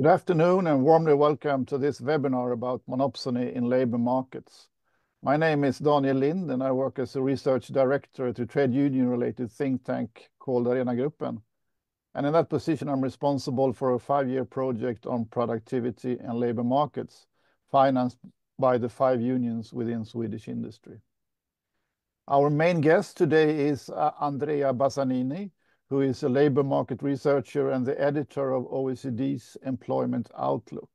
Good afternoon and warmly welcome to this webinar about monopsony in labor markets. My name is Daniel Lind and I work as a research director at a trade union-related think tank called Arenagruppen. And in that position, I'm responsible for a 5-year project on productivity and labor markets, financed by the 5 unions within Swedish industry. Our main guest today is Andrea Bassanini, who is a labor market researcher and the editor of OECD's Employment Outlook.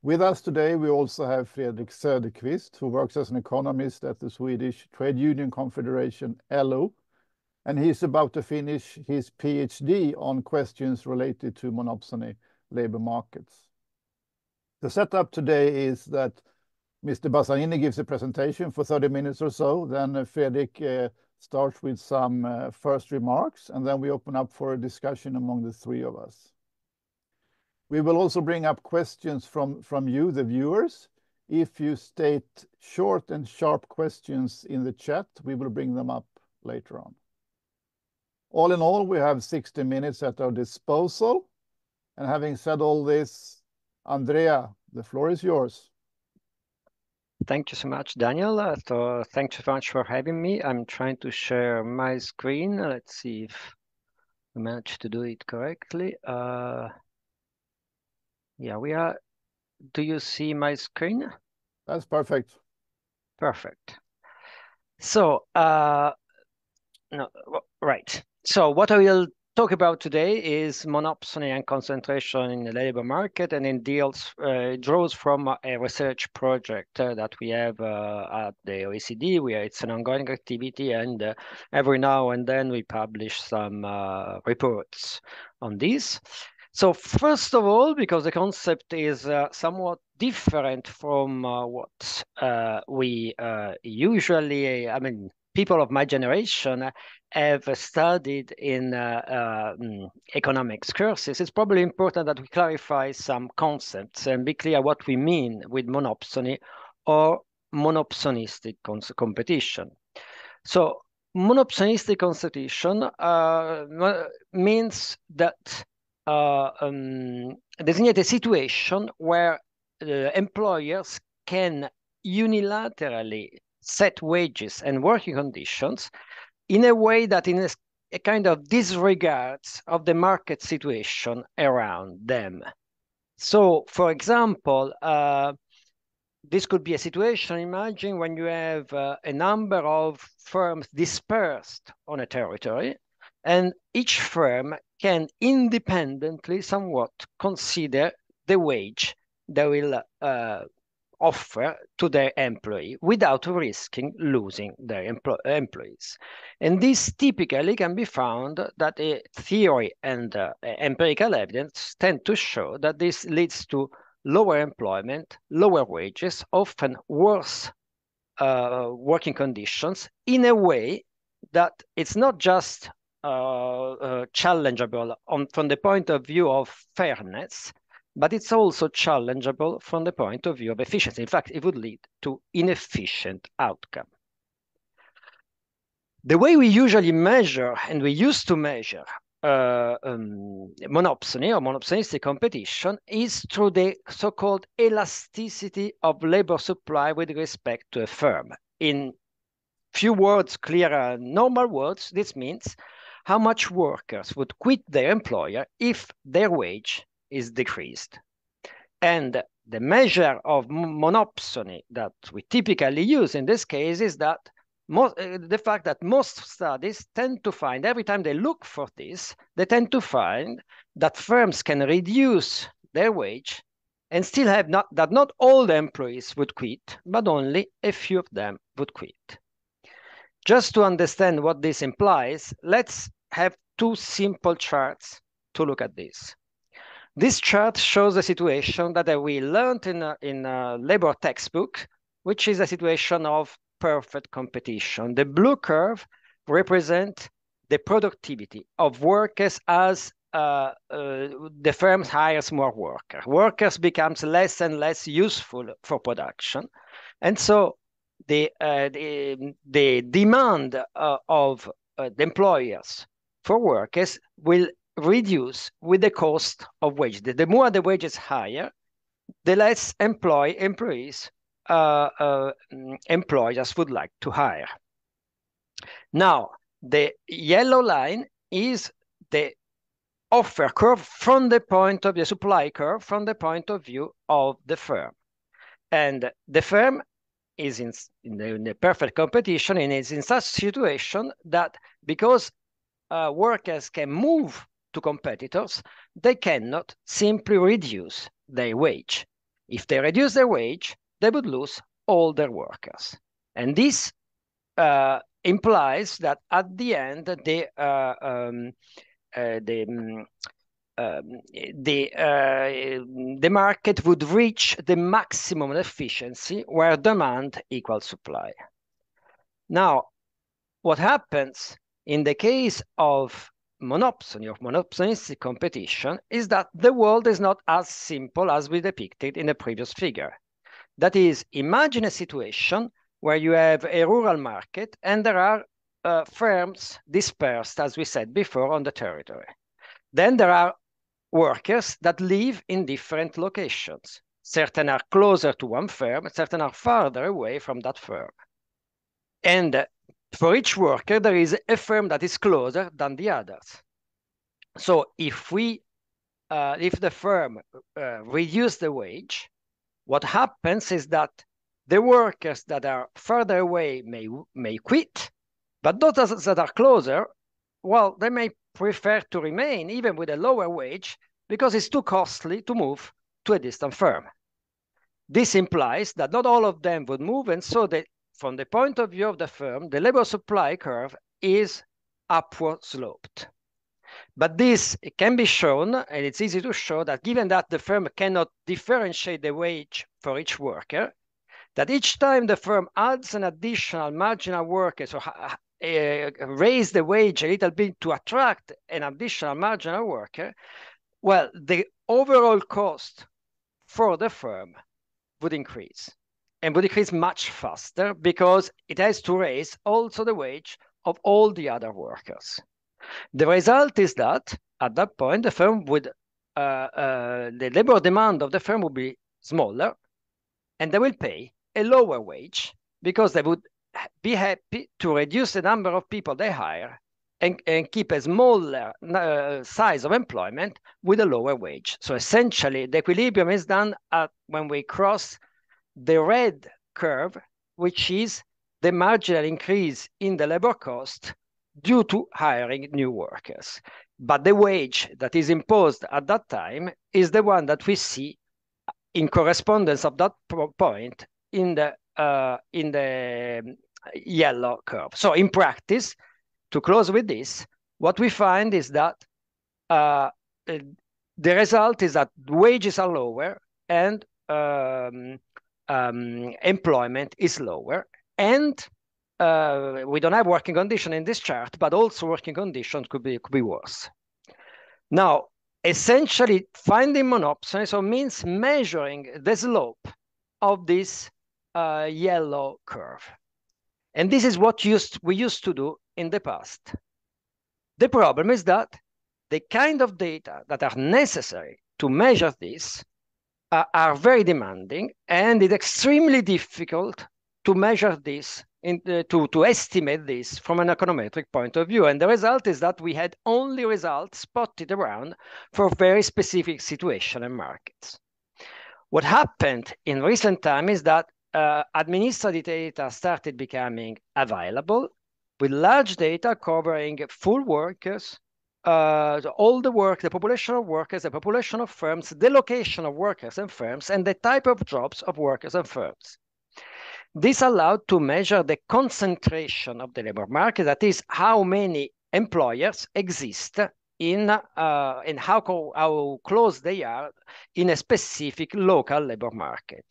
With us today, we also have Fredrik Söderqvist, who works as an economist at the Swedish Trade Union Confederation, LO, and he's about to finish his PhD on questions related to monopsony labor markets. The setup today is that Mr. Bassanini gives a presentation for 30 minutes or so, then Fredrik starts with some first remarks, and then we open up for a discussion among the 3 of us. We will also bring up questions from you, the viewers. If you state short and sharp questions in the chat, we will bring them up later on. All in all, we have 60 minutes at our disposal. And having said all this, Andrea, the floor is yours. Thank you so much, Daniel. So thanks so much for having me. I'm trying to share my screen. Let's see if we manage to do it correctly. Yeah, we are. Do you see my screen? That's perfect. Perfect. So, no, right. So what I will talk about today is monopsony and concentration in the labor market, and it draws from a research project that we have at the OECD, where it's an ongoing activity, and every now and then we publish some reports on this. So first of all, because the concept is somewhat different from what we usually, people of my generation have studied in economics courses, it's probably important that we clarify some concepts and be clear what we mean with monopsony or monopsonistic competition. So monopsonistic competition means that designate a situation where employers can unilaterally set wages and working conditions in a way that in a kind of disregards of the market situation around them. So, for example, this could be a situation, imagine when you have a number of firms dispersed on a territory, and each firm can independently somewhat consider the wage they will offer to their employee without risking losing their employees. And this typically can be found that a theory and empirical evidence tend to show that this leads to lower employment, lower wages, often worse working conditions, in a way that it's not just challengeable from the point of view of fairness, but it's also challengeable from the point of view of efficiency. In fact, it would lead to inefficient outcome. The way we usually measure, and we used to measure, monopsony or monopsonistic competition is through the so-called elasticity of labor supply with respect to a firm. In few words, clear normal words, this means how much workers would quit their employer if their wage is decreased. And the measure of monopsony that we typically use in this case is that the fact that most studies tend to find, every time they look for this, they tend to find that firms can reduce their wage and still have that not all the employees would quit, but only a few of them would quit. Just to understand what this implies, let's have 2 simple charts to look at this. This chart shows a situation that we learned in a labor textbook, which is a situation of perfect competition. The blue curve represents the productivity of workers as the firms hires more workers. Workers becomes less and less useful for production. And so the demand of the employers for workers will reduce with the cost of wage. The more the wage is higher, the less employees employers would like to hire. Now, the yellow line is the offer curve from the point of the supply curve from the point of view of the firm. And the firm is in the perfect competition and is in such situation that because workers can move to competitors, they cannot simply reduce their wage. If they reduce their wage, they would lose all their workers. And this implies that at the end, the market would reach the maximum efficiency where demand equals supply. Now, what happens in the case of monopsony, of monopolistic competition, is that the world is not as simple as we depicted in the previous figure. That is, imagine a situation where you have a rural market and there are firms dispersed, as we said before, on the territory. Then there are workers that live in different locations. Certain are closer to one firm, certain are farther away from that firm. And for each worker, there is a firm that is closer than the others. So if the firm reduces the wage, what happens is that the workers that are further away may quit, but those that are closer, well, they may prefer to remain even with a lower wage because it's too costly to move to a distant firm. This implies that not all of them would move, and so from the point of view of the firm, the labor supply curve is upward sloped. But this can be shown, and it's easy to show, that given that the firm cannot differentiate the wage for each worker, that each time the firm adds an additional marginal worker, so raise the wage a little bit to attract an additional marginal worker, well, the overall cost for the firm would increase, and would increase much faster because it has to raise also the wage of all the other workers. The result is that at that point, the firm would, the labor demand of the firm will be smaller, and they will pay a lower wage because they would be happy to reduce the number of people they hire and keep a smaller size of employment with a lower wage. So essentially, the equilibrium is done when we cross the red curve, which is the marginal increase in the labor cost due to hiring new workers. But the wage that is imposed at that time is the one that we see in correspondence of that point in the yellow curve. So in practice, to close with this, what we find is that the result is that wages are lower and employment is lower, and we don't have working condition in this chart, but also working conditions could be worse. Now, essentially, finding monopsony so means measuring the slope of this yellow curve. And this is what we used to do in the past. The problem is that the kind of data that are necessary to measure this are very demanding, and it's extremely difficult to measure this, to estimate this from an econometric point of view. And the result is that we had only results spotted around for very specific situations and markets. What happened in recent time is that administrative data started becoming available with large data covering full workers, all the work, the population of workers, the population of firms, the location of workers and firms, and the type of jobs of workers and firms. This allowed to measure the concentration of the labor market, that is, how many employers exist in and how close they are in a specific local labor market.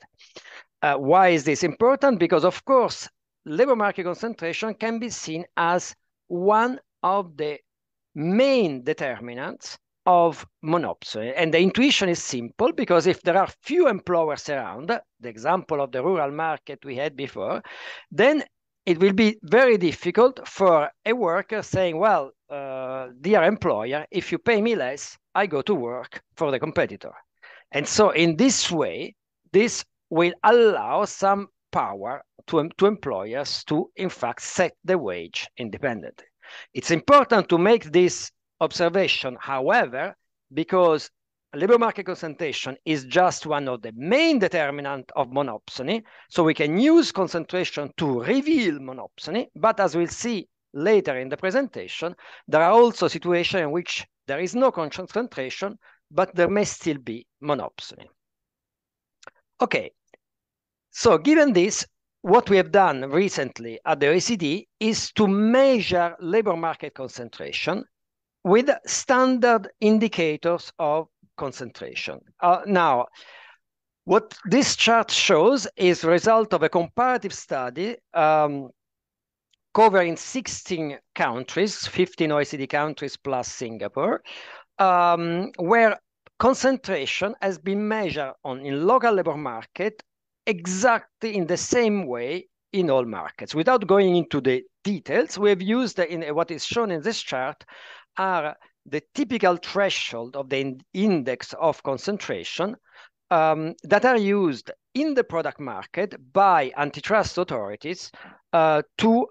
Why is this important? Because, of course, labor market concentration can be seen as one of the main determinants of monopsony. And the intuition is simple, because if there are few employers around, the example of the rural market we had before, then it will be very difficult for a worker saying, well, dear employer, if you pay me less, I go to work for the competitor. And so in this way, this will allow some power to employers to, in fact, set the wage independently. It's important to make this observation, however, because labor market concentration is just one of the main determinants of monopsony. So we can use concentration to reveal monopsony, but as we'll see later in the presentation, there are also situations in which there is no concentration, but there may still be monopsony. Okay, so given this, what we have done recently at the OECD is to measure labor market concentration with standard indicators of concentration. Now, what this chart shows is the result of a comparative study covering 16 countries, 15 OECD countries plus Singapore, where concentration has been measured in local labor market exactly in the same way in all markets. Without going into the details, we have used what is shown in this chart are the typical threshold of the index of concentration that are used in the product market by antitrust authorities to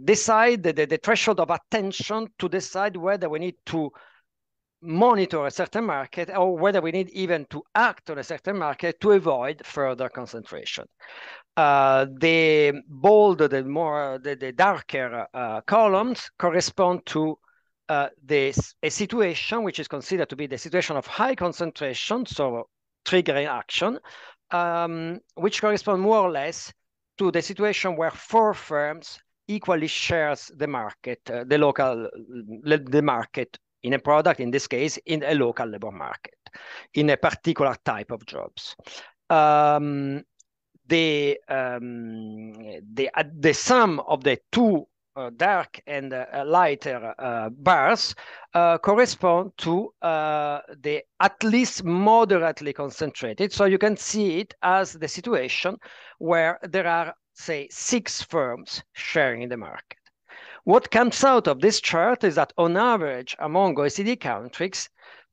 decide the threshold of attention to decide whether we need to monitor a certain market or whether we need even to act on a certain market to avoid further concentration. The bold, the darker columns correspond to a situation which is considered to be the situation of high concentration, so triggering action, which correspond more or less to the situation where 4 firms equally shares the market, the market in a product, in this case, in a local labor market, in a particular type of jobs. The sum of the 2 dark and lighter bars correspond to the at least moderately concentrated. So you can see it as the situation where there are, say, 6 firms sharing the market. What comes out of this chart is that on average among OECD countries,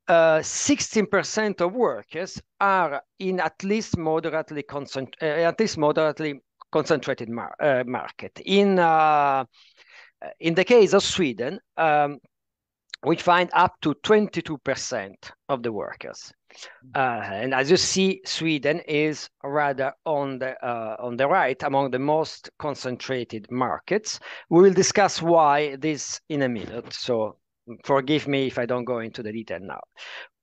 16% of workers are in at least moderately concentrated market. In the case of Sweden, we find up to 22% of the workers. And as you see, Sweden is rather on the right among the most concentrated markets. We will discuss why this in a minute, so forgive me if I don't go into the detail now.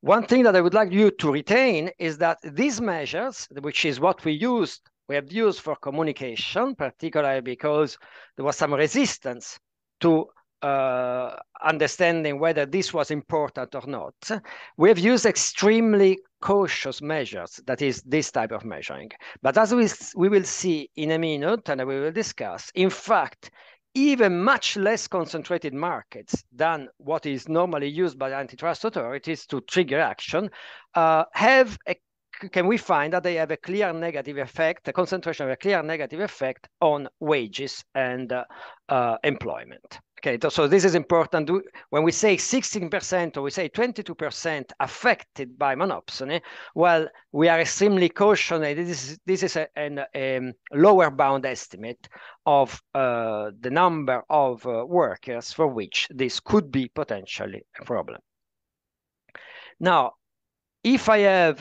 One thing that I would like you to retain is that these measures, which is what we have used for communication, particularly because there was some resistance to understanding whether this was important or not. We have used extremely cautious measures, that is this type of measuring. But as we will see in a minute, and we will discuss, in fact, even much less concentrated markets than what is normally used by antitrust authorities to trigger action can we find that they have a clear negative effect, a concentration of a clear negative effect on wages and employment. Okay, so this is important. When we say 16% or we say 22% affected by monopsony, well, we are extremely cautious. This is a lower bound estimate of the number of workers for which this could be potentially a problem. Now, if I have,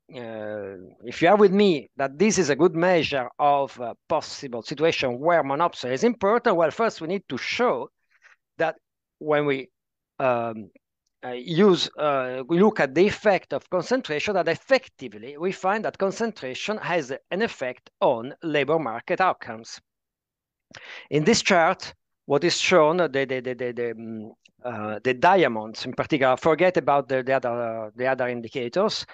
if you are with me that this is a good measure of a possible situation where monopsony is important, well, first we need to show that when we look at the effect of concentration, that effectively we find that concentration has an effect on labor market outcomes. In this chart, what is shown, the diamonds in particular, forget about the other indicators,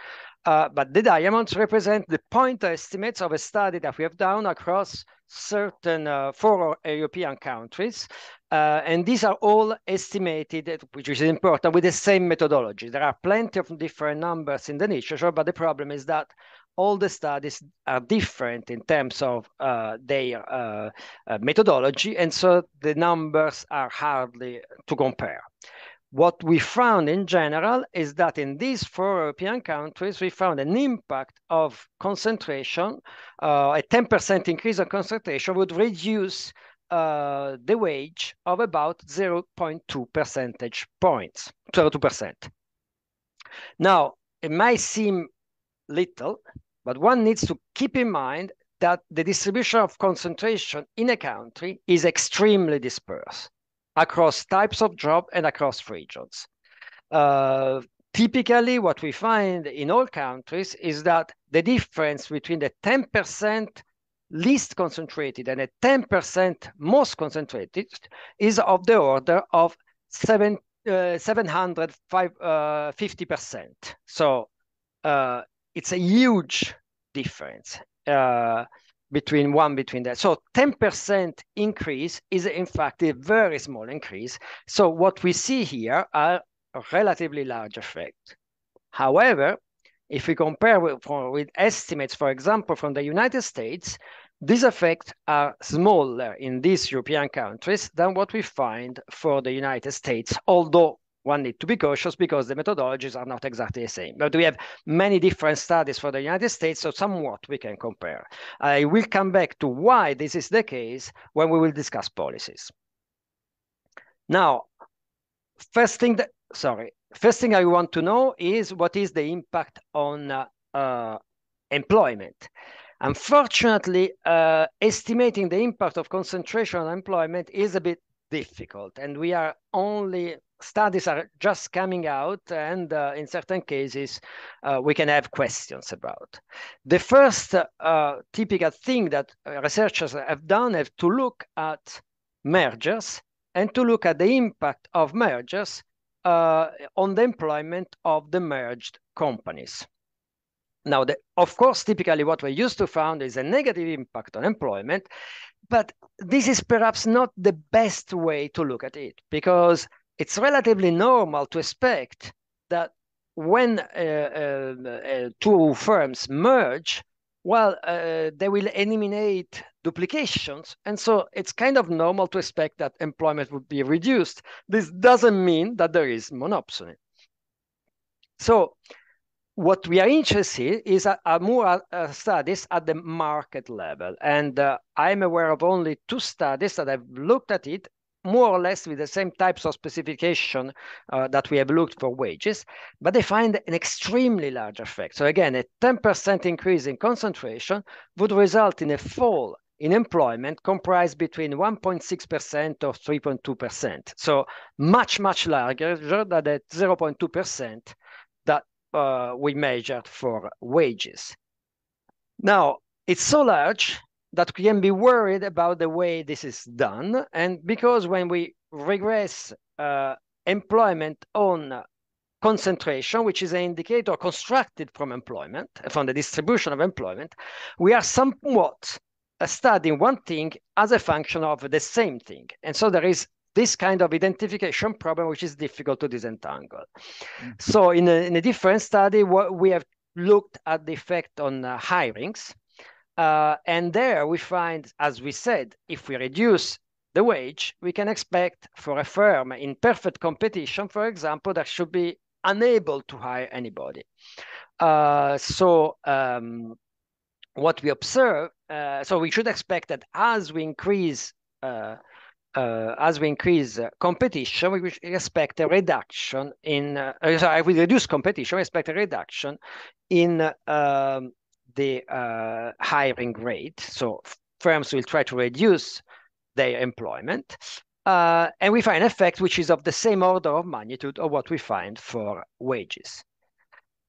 but the diamonds represent the point estimates of a study that we have done across certain 4 European countries. And these are all estimated, which is important, with the same methodology. There are plenty of different numbers in the literature, but the problem is that all the studies are different in terms of their methodology, and so the numbers are hardly to compare. What we found in general is that in these 4 European countries, we found an impact of concentration. A 10% increase of concentration would reduce the wage of about 0.2 percentage points, 2%. Now, it might seem little, but one needs to keep in mind that the distribution of concentration in a country is extremely dispersed across types of job and across regions. Typically, what we find in all countries is that the difference between the 10% least concentrated and the 10% most concentrated is of the order of 750%. So it's a huge difference between that. So 10% increase is in fact a very small increase. So what we see here are a relatively large effect. However, if we compare with estimates, for example, from the United States, these effects are smaller in these European countries than what we find for the United States, although one needs to be cautious because the methodologies are not exactly the same. But we have many different studies for the United States, so somewhat we can compare. I will come back to why this is the case when we will discuss policies. Now, first thing I want to know is what is the impact on employment. Unfortunately, estimating the impact of concentration on employment is a bit difficult, and studies are just coming out, and in certain cases, we can have questions about. The first typical thing that researchers have done is to look at mergers and to look at the impact of mergers on the employment of the merged companies. Now, of course, typically what we used to find is a negative impact on employment, but this is perhaps not the best way to look at it, because it's relatively normal to expect that when 2 firms merge, well, they will eliminate duplications. And so it's kind of normal to expect that employment would be reduced. This doesn't mean that there is monopsony. So what we are interested in is more studies at the market level. And I'm aware of only 2 studies that have looked at it, more or less with the same types of specification that we have looked for wages, but they find an extremely large effect. So again, a 10% increase in concentration would result in a fall in employment comprised between 1.6% or 3.2%. So much, much larger than the 0.2% that we measured for wages. Now, it's so large that we can be worried about the way this is done. And because when we regress employment on concentration, which is an indicator constructed from employment, from the distribution of employment, we are somewhat studying one thing as a function of the same thing. And so there is this kind of identification problem, which is difficult to disentangle. So in a different study, we have looked at the effect on hirings. And there we find, as we said, if we reduce the wage, we can expect for a firm in perfect competition, for example, that should be unable to hire anybody. What we observe, so we should expect that as we increase competition, we expect a reduction in, if we reduce competition, we expect a reduction in the hiring rate. So firms will try to reduce their employment. And we find an effect which is of the same order of magnitude of what we find for wages.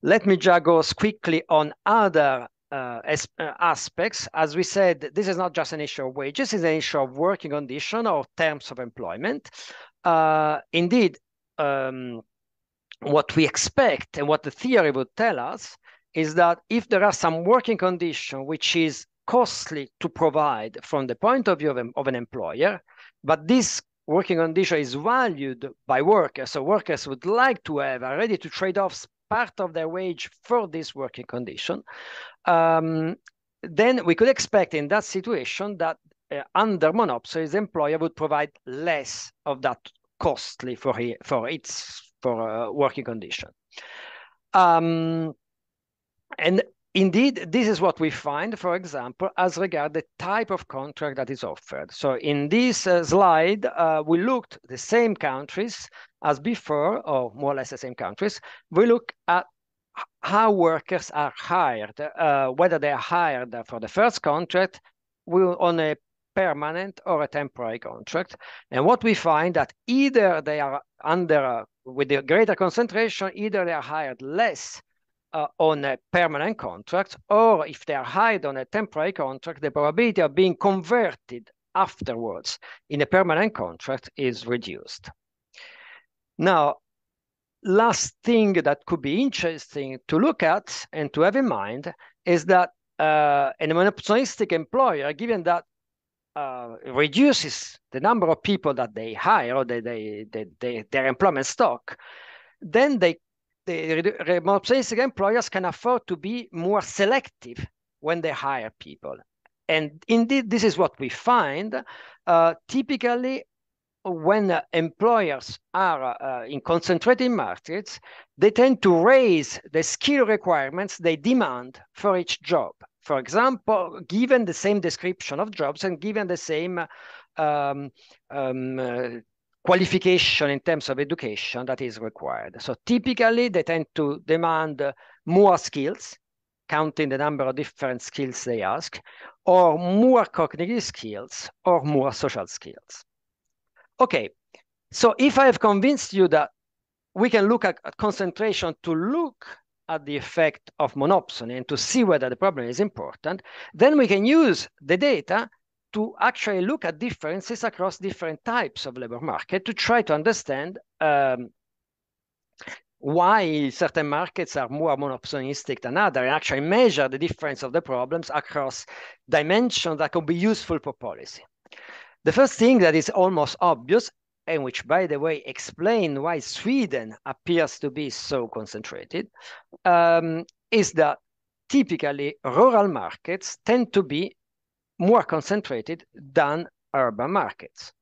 Let me just go quickly on other aspects. As we said, this is not just an issue of wages, it's an issue of working condition or terms of employment. Indeed, what we expect and what the theory would tell us is that if there are some working condition which is costly to provide from the point of view of an employer, but this working condition is valued by workers, so workers would like to have, are ready to trade off part of their wage for this working condition, then we could expect in that situation that under monopsony, the employer would provide less of that costly for working condition. And indeed, this is what we find, for example, as regard the type of contract that is offered. So in this slide, we looked the same countries as before, or more or less the same countries. We look at how workers are hired, whether they are hired for the first contract on a permanent or a temporary contract. And what we find that either they are under, with the greater concentration, either they are hired less on a permanent contract, or if they are hired on a temporary contract, the probability of being converted afterwards in a permanent contract is reduced. Now, last thing that could be interesting to look at and to have in mind is that a monopolistic employer, given that reduces the number of people that they hire or their employment stock, then the monopolistic employers can afford to be more selective when they hire people. And indeed, this is what we find. Typically, when employers are in concentrated markets, they tend to raise the skill requirements they demand for each job. For example, given the same description of jobs and given the same qualification in terms of education that is required. So typically, they tend to demand more skills, counting the number of different skills they ask, or more cognitive skills, or more social skills. Okay, so if I have convinced you that we can look at concentration to look at the effect of monopsony and to see whether the problem is important, then we can use the data to actually look at differences across different types of labor market to try to understand why certain markets are more monopolistic than others, and actually measure the difference of the problems across dimensions that could be useful for policy. The first thing that is almost obvious, and which, by the way, explains why Sweden appears to be so concentrated, is that typically rural markets tend to be more concentrated than urban markets.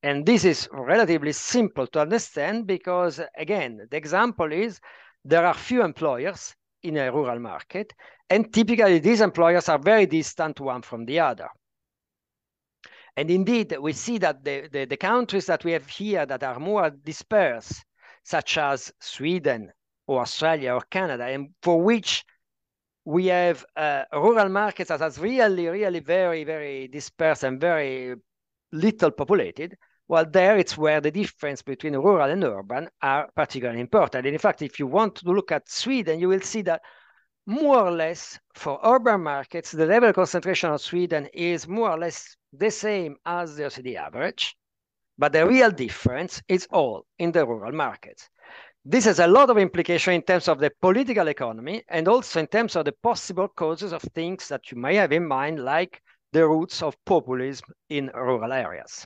And this is relatively simple to understand because, again, the example is there are few employers in a rural market, and typically these employers are very distant one from the other. And indeed, we see that the countries that we have here that are more dispersed, such as Sweden or Australia or Canada, and for which we have rural markets that are really very, very dispersed and very little populated, well, there it's where the difference between rural and urban are particularly important. And in fact, if you want to look at Sweden, you will see that more or less for urban markets, the level of concentration of Sweden is more or less the same as the OECD average, but the real difference is all in the rural markets. This has a lot of implication in terms of the political economy and also in terms of the possible causes of things that you may have in mind, like the roots of populism in rural areas.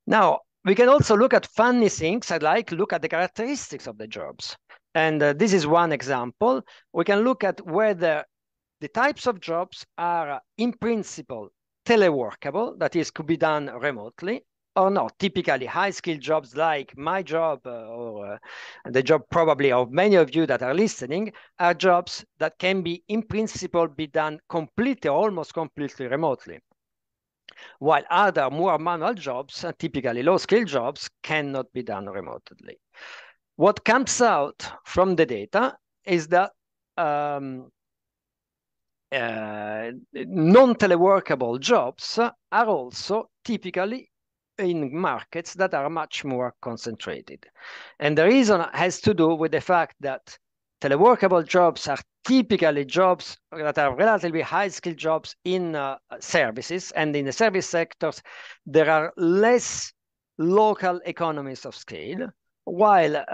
Now, we can also look at funny things, like look at the characteristics of the jobs. And this is one example. We can look at whether the types of jobs are, in principle, teleworkable, that is, could be done remotely, or not. Typically, high-skilled jobs like my job or the job probably of many of you that are listening are jobs that can be, in principle, be done completely, almost completely remotely. While other more manual jobs, typically low-skilled jobs, cannot be done remotely. What comes out from the data is that non-teleworkable jobs are also typically in markets that are much more concentrated. And the reason has to do with the fact that teleworkable jobs are typically jobs that are relatively high-skilled jobs in services, and in the service sectors, there are less local economies of scale, while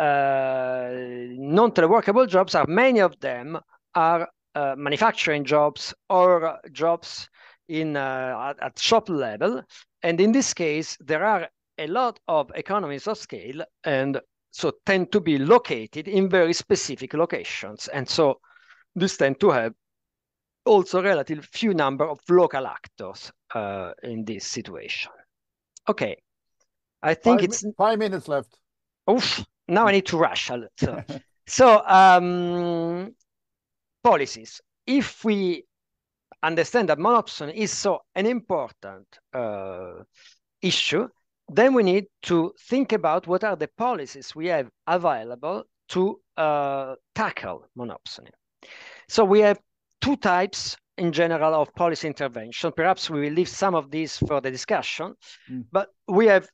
non-teleworkable jobs are, many of them are manufacturing jobs or jobs in at shop level. And in this case, there are a lot of economies of scale, and so tend to be located in very specific locations. And so this tend to have also relative few number of local actors in this situation. Okay, I think it's 5 minutes left. Oof, now I need to rush. So policies. If we understand that monopsony is so an important issue, then we need to think about what are the policies we have available to tackle monopsony. So we have two types in general of policy intervention. Perhaps we will leave some of these for the discussion, but we have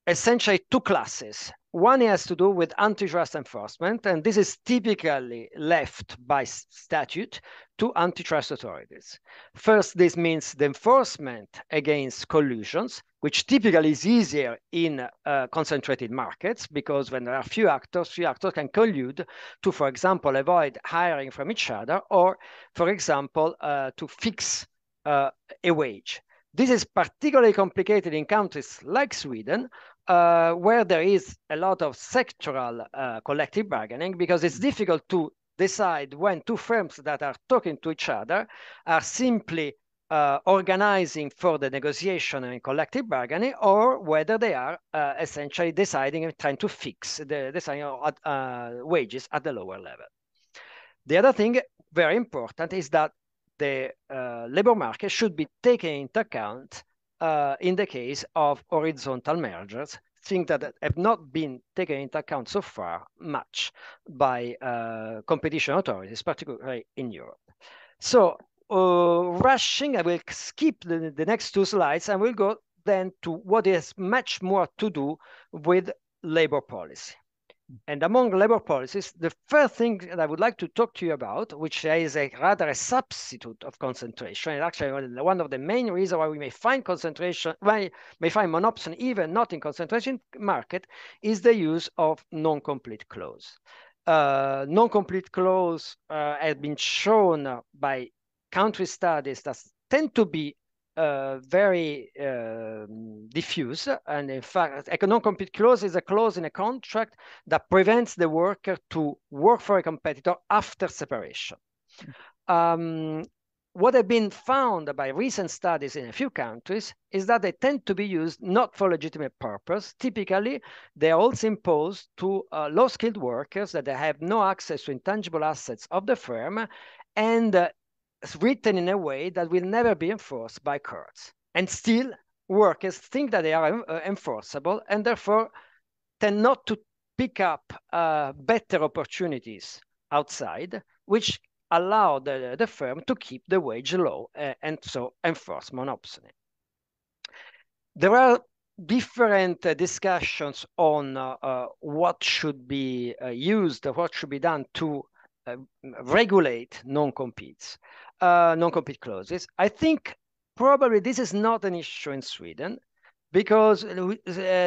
essentially two classes. One has to do with antitrust enforcement, and this is typically left by statute to antitrust authorities. First, this means the enforcement against collusions, which typically is easier in concentrated markets, because when there are few actors can collude to, for example, avoid hiring from each other, or, for example, to fix a wage. This is particularly complicated in countries like Sweden, where there is a lot of sectoral collective bargaining, because it's difficult to decide when two firms that are talking to each other are simply organizing for the negotiation and collective bargaining, or whether they are essentially deciding and trying to fix the wages at the lower level. The other thing, very important, is that the labor market should be taken into account in the case of horizontal mergers, things that have not been taken into account so far much by competition authorities, particularly in Europe. So rushing, I will skip the next two slides and we'll go then to what is much more to do with labor policy. And among labor policies, the first thing that I would like to talk to you about, which is rather a substitute of concentration, and actually one of the main reasons why we may find concentration, why may find monopsony even not in concentration market, is the use of non-complete clause. Non-complete clause has been shown by country studies that tend to be very diffuse, and in fact, a non-compete clause is a clause in a contract that prevents the worker to work for a competitor after separation. What has been found by recent studies in a few countries is that they tend to be used not for legitimate purpose. Typically, they are also imposed to low-skilled workers that they have no access to intangible assets of the firm, and written in a way that will never be enforced by courts. And still, workers think that they are enforceable, and therefore tend not to pick up better opportunities outside, which allow the firm to keep the wage low and so enforce monopsony. There are different discussions on what should be used, what should be done to regulate non-compete clauses. I think probably this is not an issue in Sweden, because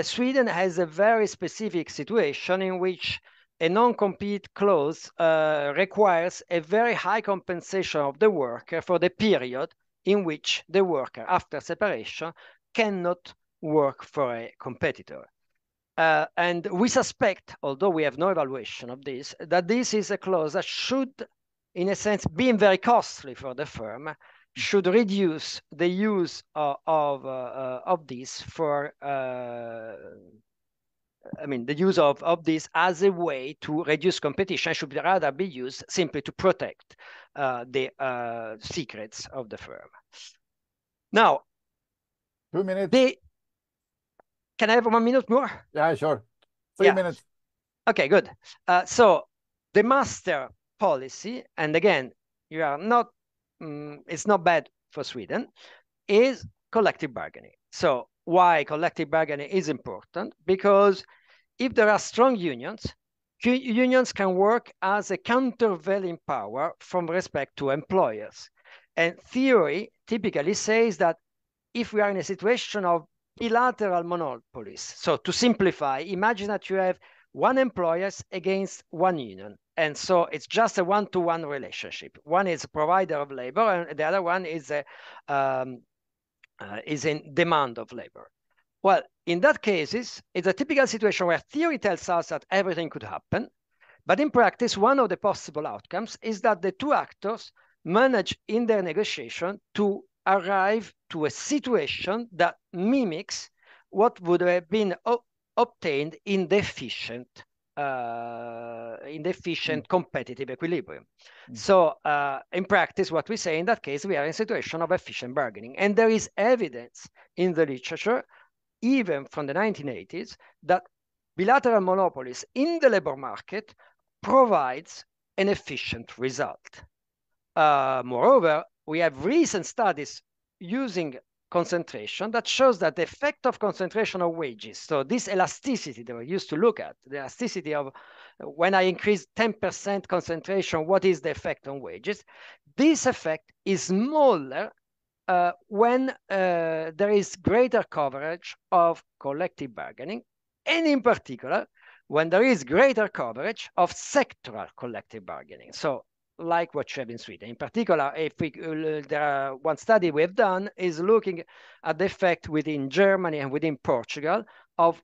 Sweden has a very specific situation in which a non-compete clause requires a very high compensation of the worker for the period in which the worker, after separation, cannot work for a competitor. And we suspect, although we have no evaluation of this, that this is a clause that should, in a sense, being very costly for the firm, should reduce the use of this for, the use of this as a way to reduce competition should rather be used simply to protect the secrets of the firm. Now, 2 minutes. Can I have 1 minute more? Yeah, sure. 3 minutes. Okay, good. So the master policy, and again, you are not, it's not bad for Sweden, is collective bargaining. So why collective bargaining is important? Because if there are strong unions, unions can work as a countervailing power from respect to employers. And theory typically says that if we are in a situation of bilateral monopolies, so to simplify, imagine that you have one employer against one union. And so it's just a one-to-one relationship. One is a provider of labor, and the other one is in demand of labor. Well, in that case, it's a typical situation where theory tells us that everything could happen, but in practice, one of the possible outcomes is that the two actors manage in their negotiation to arrive to a situation that mimics what would have been obtained in the efficient competitive equilibrium. So in practice, what we say in that case, we are in a situation of efficient bargaining. And there is evidence in the literature, even from the 1980s, that bilateral monopolies in the labor market provides an efficient result. Moreover, we have recent studies using concentration that shows that the effect of concentration of wages, so this elasticity that we used to look at, the elasticity of when I increase 10% concentration, what is the effect on wages? This effect is smaller when there is greater coverage of collective bargaining, and in particular, when there is greater coverage of sectoral collective bargaining. So like what you have in Sweden. In particular, if we, one study we've done is looking at the effect within Germany and within Portugal of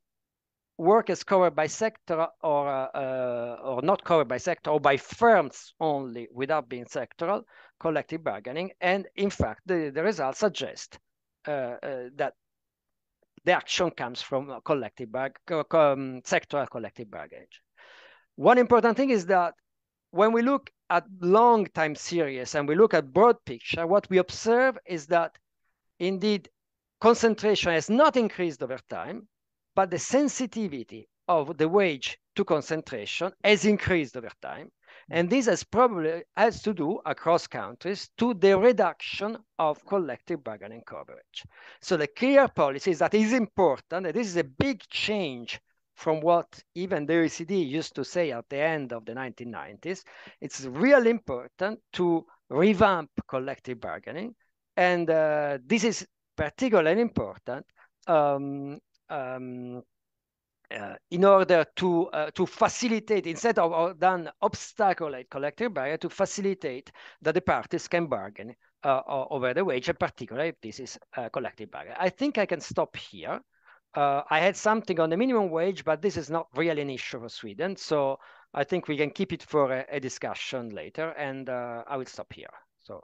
workers covered by sector or not covered by sector, or by firms only without being sectoral collective bargaining. And in fact, the results suggest that the action comes from sectoral collective bargaining. One important thing is that when we look at long time series and we look at broad picture, what we observe is that indeed concentration has not increased over time, but the sensitivity of the wage to concentration has increased over time. And this has to do across countries to the reduction of collective bargaining coverage. So the clear policy is that it is important, and this is a big change from what even the OECD used to say at the end of the 1990s. It's really important to revamp collective bargaining. And this is particularly important in order to facilitate, instead of then obstaculate collective bargaining, to facilitate that the parties can bargain over the wage, in particular if this is collective bargaining. I think I can stop here. I had something on the minimum wage, but this is not really an issue for Sweden. So I think we can keep it for a discussion later, and I will stop here. So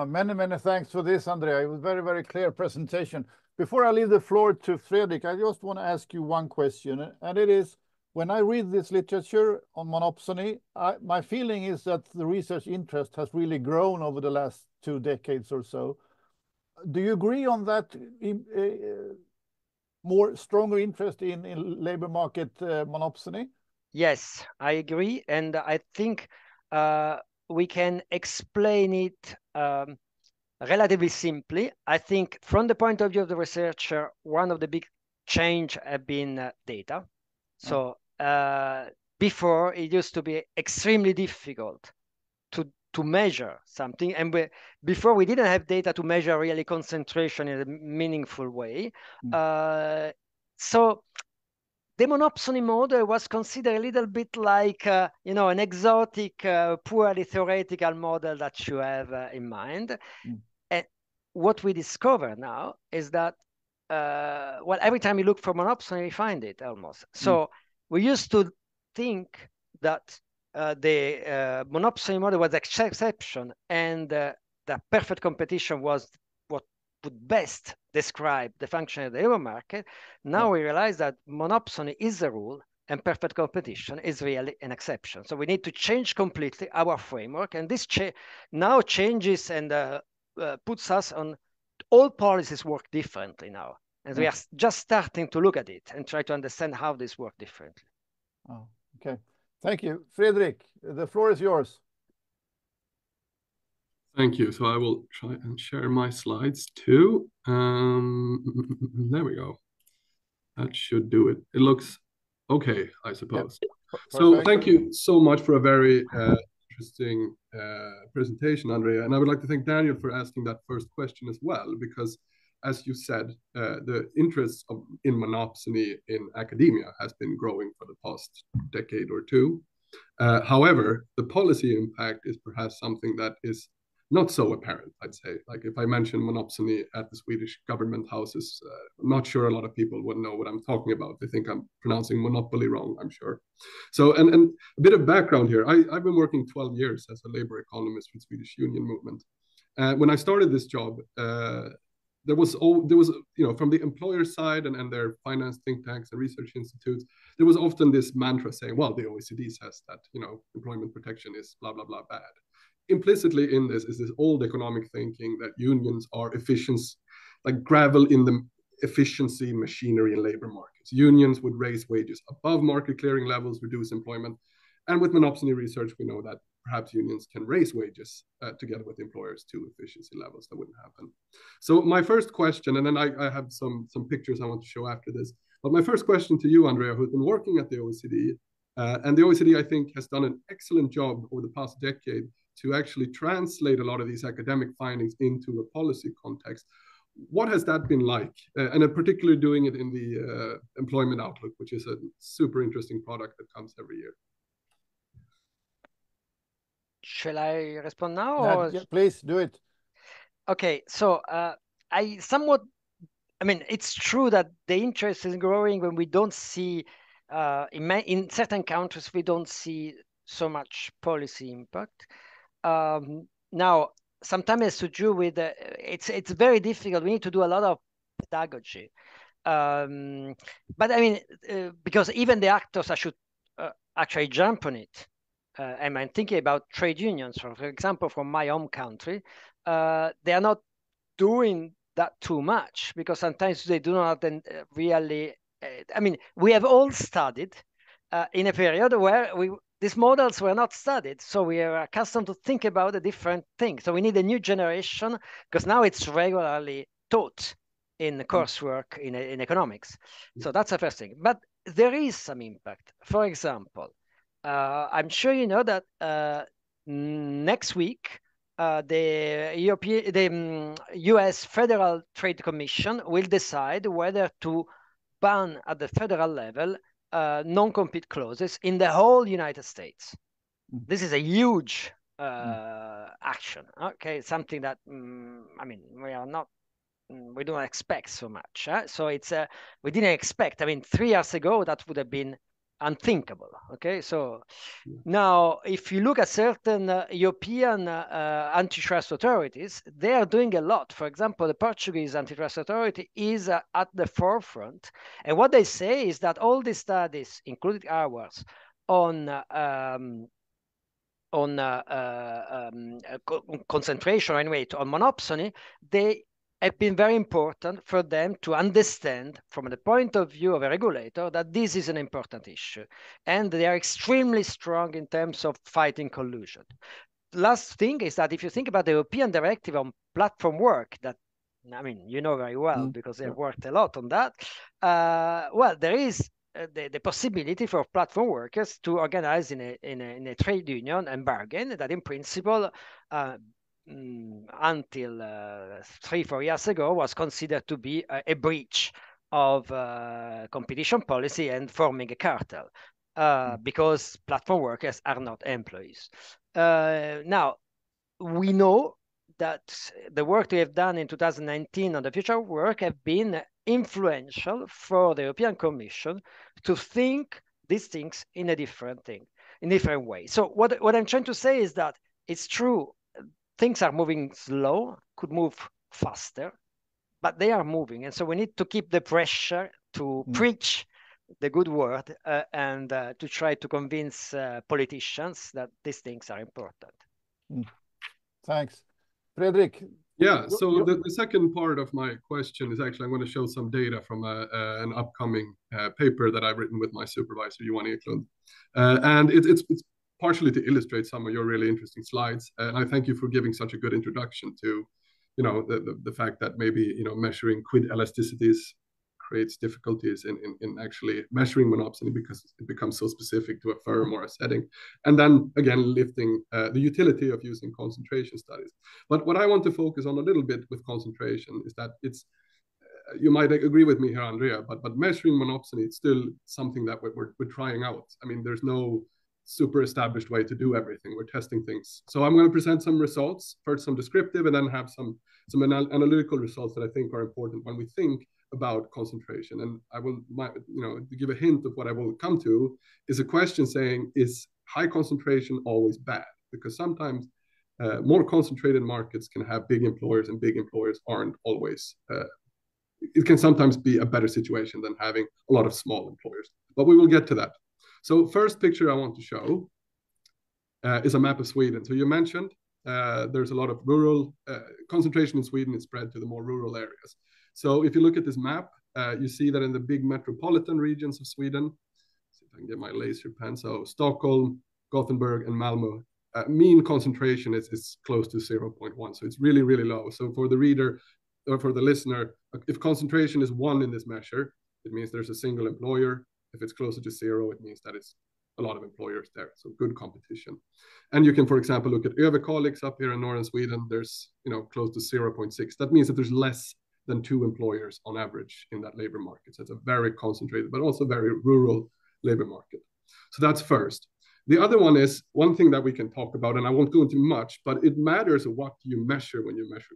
many thanks for this, Andrea. It was very, very clear presentation. Before I leave the floor to Fredrik, I just want to ask you one question, and it is, when I read this literature on monopsony, my feeling is that the research interest has really grown over the last 2 decades or so. Do you agree on that? More stronger interest in labor market monopsony? Yes, I agree. And I think we can explain it relatively simply. I think from the point of view of the researcher, one of the big change have been data. So before, it used to be extremely difficult to measure something. And before, we didn't have data to measure really concentration in a meaningful way. So the monopsony model was considered a little bit like, an exotic, poorly theoretical model that you have in mind. And what we discover now is that, every time you look for monopsony, we find it almost. So we used to think that the monopsony model was exception, and the perfect competition was what would best describe the function of the labor market. Now we realize that monopsony is the rule and perfect competition is really an exception. So we need to change completely our framework, and this now changes and puts us on, all policies work differently now. And we are just starting to look at it and try to understand how this works differently. Oh, okay. Thank you. Fredrik, the floor is yours. Thank you. So I will try and share my slides too. There we go. That should do it. It looks okay, I suppose. Yep. So thank you so much for a very interesting presentation, Andrea. And I would like to thank Daniel for asking that first question as well, because as you said, the interest in monopsony in academia has been growing for the past decade or two. However, the policy impact is perhaps something that is not so apparent, I'd say. Like if I mention monopsony at the Swedish government houses, I'm not sure a lot of people would know what I'm talking about. They think I'm pronouncing monopoly wrong, I'm sure. So, and a bit of background here. I've been working 12 years as a labor economist with Swedish union movement. When I started this job, there was, from the employer side and their finance think tanks and research institutes, there was often this mantra saying, well, the OECD says that, employment protection is blah, blah, blah bad. Implicitly in this is this old economic thinking that unions are efficiency, like gravel in the efficiency machinery in labor markets. Unions would raise wages above market clearing levels, reduce employment. And with monopsony research, we know that perhaps unions can raise wages together with employers to efficiency levels. That wouldn't happen. So my first question, and then I have some pictures I want to show after this, but my first question to you, Andrea, who's been working at the OECD, and the OECD, I think, has done an excellent job over the past decade to actually translate a lot of these academic findings into a policy context. What has that been like? And particularly doing it in the Employment Outlook, which is a super interesting product that comes every year. Shall I respond now? Yeah, please do it. Okay, so it's true that the interest is growing when we don't see, in certain countries, we don't see so much policy impact. Now, sometimes it's to do with, it's very difficult. We need to do a lot of pedagogy. But I mean, because even the actors should actually jump on it. I'm thinking about trade unions, for example, from my home country. They are not doing that too much because sometimes they do not really. We have all studied in a period where these models were not studied, so we are accustomed to think about a different thing. So we need a new generation because now it's regularly taught in coursework in economics. So that's the first thing. But there is some impact. For example, I'm sure you know that next week the US Federal Trade Commission will decide whether to ban at the federal level non-compete clauses in the whole United States. This is a huge action. Okay, something that we don't expect so much. So it's we didn't expect. 3 years ago that would have been unthinkable. Okay, so now if you look at certain European antitrust authorities, they are doing a lot. For example, the Portuguese antitrust authority is at the forefront, and what they say is that all the studies, including ours, on concentration and weight on monopsony, they have been very important for them to understand from the point of view of a regulator that this is an important issue. And they are extremely strong in terms of fighting collusion. Last thing is that if you think about the European directive on platform work, that, you know very well because they have worked a lot on that. Well, there is the possibility for platform workers to organize in a trade union and bargain that in principle, until 3-4 years ago was considered to be a breach of competition policy and forming a cartel because platform workers are not employees. Now, we know that the work we have done in 2019 on the future of work have been influential for the European Commission to think these things in a different way. So what I'm trying to say is that it's true, things are moving slow, could move faster, but they are moving. And so we need to keep the pressure to preach the good word and to try to convince politicians that these things are important. Thanks. Fredrik. Yeah, so the second part of my question is actually, I'm going to show some data from an upcoming paper that I've written with my supervisor, Johan Eklund. And it's partially to illustrate some of your really interesting slides. And I thank you for giving such a good introduction to, the fact that maybe, measuring quid elasticities creates difficulties in actually measuring monopsony because it becomes so specific to a firm or a setting. And then again, lifting the utility of using concentration studies. But what I want to focus on a little bit with concentration is that it's, you might agree with me here, Andrea, but measuring monopsony, it's still something that we're trying out. There's no super established way to do everything. We're testing things. So I'm going to present some results, first some descriptive, and then have some analytical results that I think are important when we think about concentration. And I will, to give a hint of what I will come to is a question saying, is high concentration always bad? Because sometimes more concentrated markets can have big employers, and big employers aren't always, it can sometimes be a better situation than having a lot of small employers. But we will get to that. So first picture I want to show is a map of Sweden. So you mentioned there's a lot of rural concentration in Sweden is spread to the more rural areas. So if you look at this map, you see that in the big metropolitan regions of Sweden, see if I can get my laser pen. So Stockholm, Gothenburg, and Malmö, mean concentration is close to 0.1. So it's really, really low. So for the reader or for the listener, if concentration is 1 in this measure, it means there's a single employer. If it's closer to 0, it means that it's a lot of employers there. So good competition. And you can, for example, look at Överkalix up here in northern Sweden. There's, close to 0.6. That means that there's less than 2 employers on average in that labor market. So it's a very concentrated, but also very rural labor market. So that's first. The other one is one thing that we can talk about, and I won't go into much, but it matters what you measure when you measure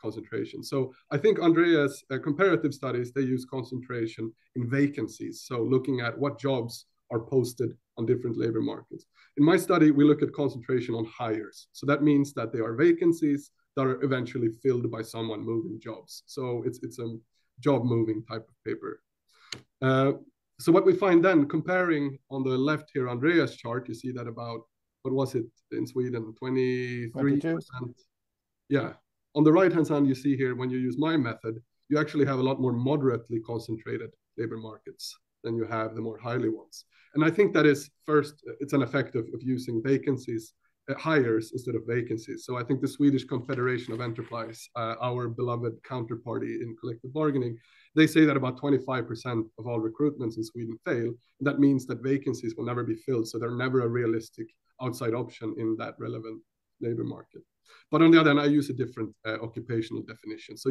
concentration. So I think Andrea's comparative studies, they use concentration in vacancies. So looking at what jobs are posted on different labor markets. In my study, we look at concentration on hires. So that means that they are vacancies that are eventually filled by someone moving jobs. So it's a job moving type of paper. So what we find then, comparing on the left here, Andrea's chart, you see that about, what was it in Sweden, 23%? 22. Yeah. On the right-hand side, you see here, when you use my method, you actually have a lot more moderately concentrated labor markets than you have the more highly ones. And I think that is, first, it's an effect of using vacancies, hires instead of vacancies. So I think the Swedish Confederation of Enterprise, our beloved counterparty in collective bargaining, they say that about 25% of all recruitments in Sweden fail. And that means that vacancies will never be filled. So they're never a realistic outside option in that relevant labor market. But on the other hand, I use a different occupational definition. So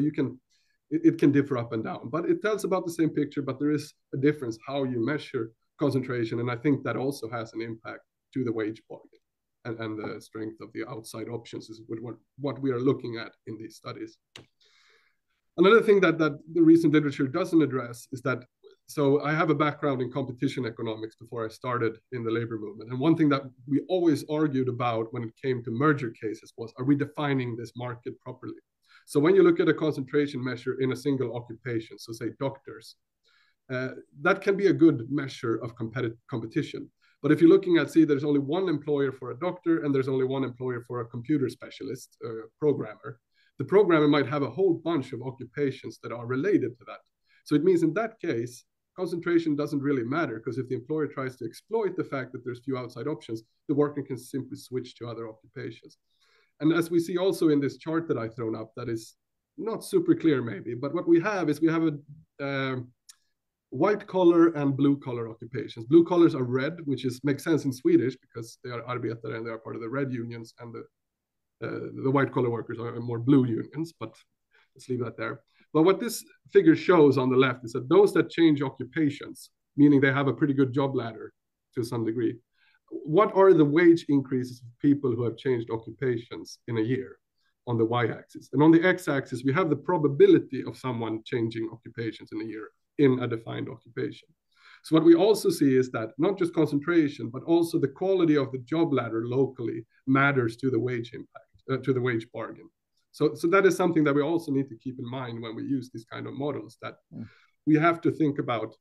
it can differ up and down, but it tells about the same picture, but there is a difference how you measure concentration. And I think that also has an impact to the wage bargain and the strength of the outside options is what we are looking at in these studies. Another thing that the recent literature doesn't address is that, so I have a background in competition economics before I started in the labor movement. And one thing that we always argued about when it came to merger cases was, are we defining this market properly? So when you look at a concentration measure in a single occupation, so say doctors, that can be a good measure of competition. But if you're looking at, see, there's only one employer for a doctor and there's only one employer for a computer specialist, programmer, the programmer might have a whole bunch of occupations that are related to that. So it means in that case, concentration doesn't really matter, because if the employer tries to exploit the fact that there's few outside options, the worker can simply switch to other occupations. And as we see also in this chart that I've thrown up, that is not super clear maybe, but what we have is we have a white collar and blue collar occupations. Blue collars are red, which makes sense in Swedish because they are arbetare and they are part of the red unions, and the white collar workers are more blue unions, but let's leave that there. But what this figure shows on the left is that those that change occupations, meaning they have a pretty good job ladder to some degree, what are the wage increases of people who have changed occupations in a year on the y-axis? And on the x-axis, we have the probability of someone changing occupations in a year in a defined occupation. So what we also see is that not just concentration, but also the quality of the job ladder locally matters to the wage impact, to the wage bargain. So that is something that we also need to keep in mind when we use these kind of models, that we have to think about,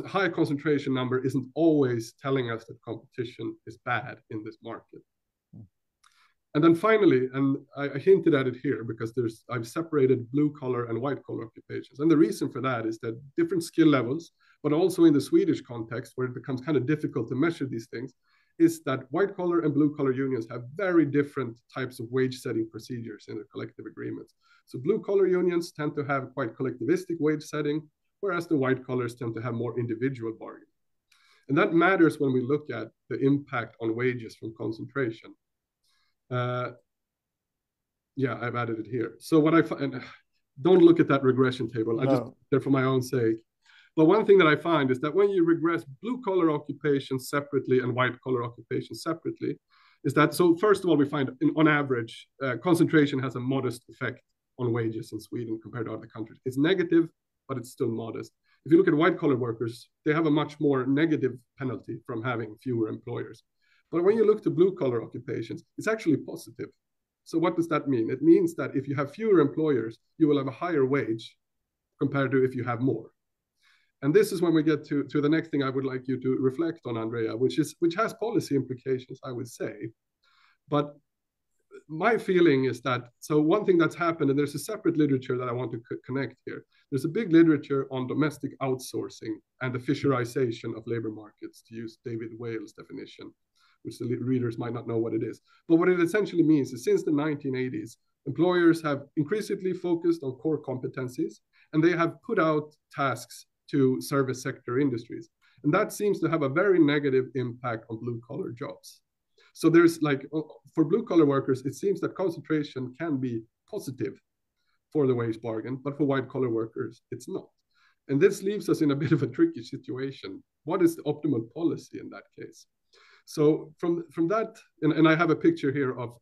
high concentration number isn't always telling us that competition is bad in this market. And then finally, and I hinted at it here because I've separated blue collar and white collar occupations. And the reason for that is that different skill levels, but also in the Swedish context where it becomes kind of difficult to measure these things, is that white collar and blue collar unions have very different types of wage setting procedures in their collective agreements. So blue collar unions tend to have quite collectivistic wage setting, whereas the white collars tend to have more individual bargaining. And that matters when we look at the impact on wages from concentration. Yeah, I've added it here. So what I find, don't look at that regression table. I just there for my own sake. But one thing that I find is that when you regress blue-collar occupations separately and white-collar occupations separately, is that, so first of all, we find on average, concentration has a modest effect on wages in Sweden compared to other countries. It's negative, but it's still modest. If you look at white-collar workers, they have a much more negative penalty from having fewer employers. But when you look to blue-collar occupations, it's actually positive. So what does that mean? It means that if you have fewer employers, you will have a higher wage compared to if you have more. And this is when we get to the next thing I would like you to reflect on, Andrea, which has policy implications, I would say. But my feeling is that, so one thing that's happened, and there's a separate literature that I want to connect here. There's a big literature on domestic outsourcing and the fisherization of labor markets, to use David Whale's definition, which the readers might not know what it is. But what it essentially means is since the 1980s, employers have increasingly focused on core competencies, and they have put out tasks to service sector industries. And that seems to have a very negative impact on blue-collar jobs. So there's like, for blue-collar workers, it seems that concentration can be positive for the wage bargain, but for white-collar workers, it's not. And this leaves us in a bit of a tricky situation. What is the optimal policy in that case? So from that, and I have a picture here of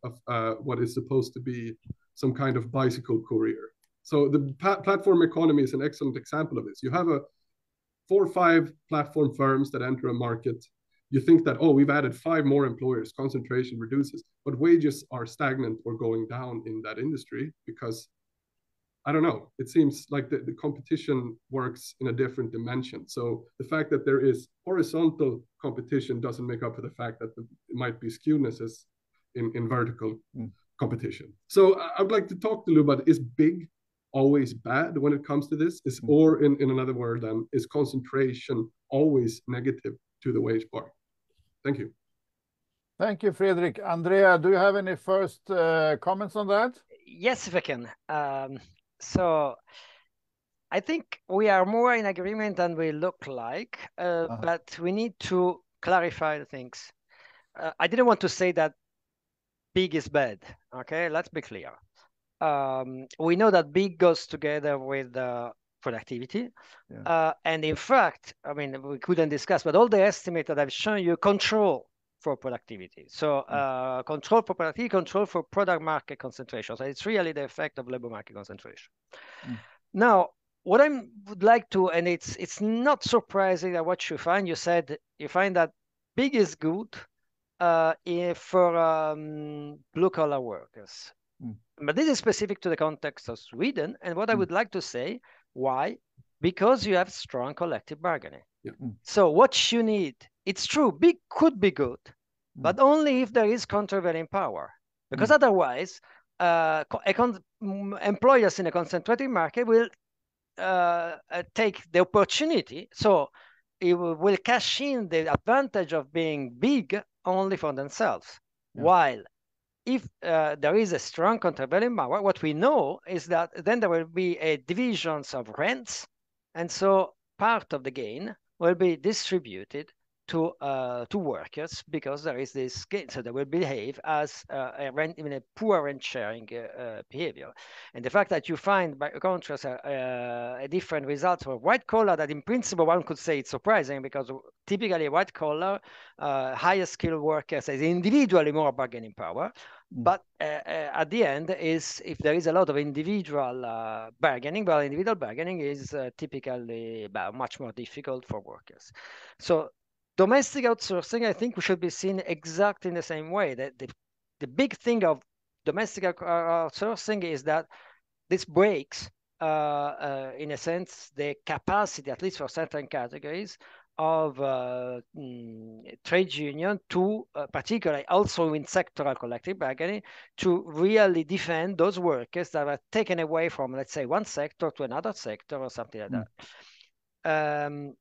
what is supposed to be some kind of bicycle courier. So the platform economy is an excellent example of this. You have 4 or 5 platform firms that enter a market. You think that, oh, we've added 5 more employers, concentration reduces, but wages are stagnant or going down in that industry because, I don't know, it seems like the competition works in a different dimension. So the fact that there is horizontal competition doesn't make up for the fact that it might be skewnesses in vertical competition. So I would like to talk to you about, is big always bad when it comes to this? Or in another word, then, is concentration always negative to the wage bar? Thank you. Thank you, Fredrik. Andrea, do you have any first comments on that? Yes, if I can. So I think we are more in agreement than we look like, but we need to clarify the things. I didn't want to say that big is bad. Okay, let's be clear. We know that big goes together with productivity. Yeah. And in fact, I mean, we couldn't discuss, but all the estimates that I've shown you control for productivity. So control for productivity, control for product market concentration. So it's really the effect of labor market concentration. Now, what I would like to, and it's not surprising that what you find, you said you find that big is good for blue-collar workers. But this is specific to the context of Sweden. And what I would like to say, why? Because you have strong collective bargaining. Yeah. So what you need, it's true, big could be good, but only if there is countervailing power. Because otherwise, employers in a concentrated market will take the opportunity. So it will cash in the advantage of being big only for themselves. Yeah. While if there is a strong countervailing power, what we know is that then there will be a divisions of rents, and so part of the gain will be distributed to workers because there is this gain. So they will behave as a poor rent sharing behavior. And the fact that you find, by contrast, a different result for white collar, that in principle one could say it's surprising because typically white collar, higher skilled workers has individually more bargaining power. But at the end is if there is a lot of individual bargaining, well, individual bargaining is typically much more difficult for workers. So domestic outsourcing, I think we should be seen exactly in the same way. That the big thing of domestic outsourcing is that this breaks, in a sense, the capacity, at least for certain categories, of trade union to, particularly also in sectoral collective bargaining, to really defend those workers that are taken away from, let's say, one sector to another sector or something like that.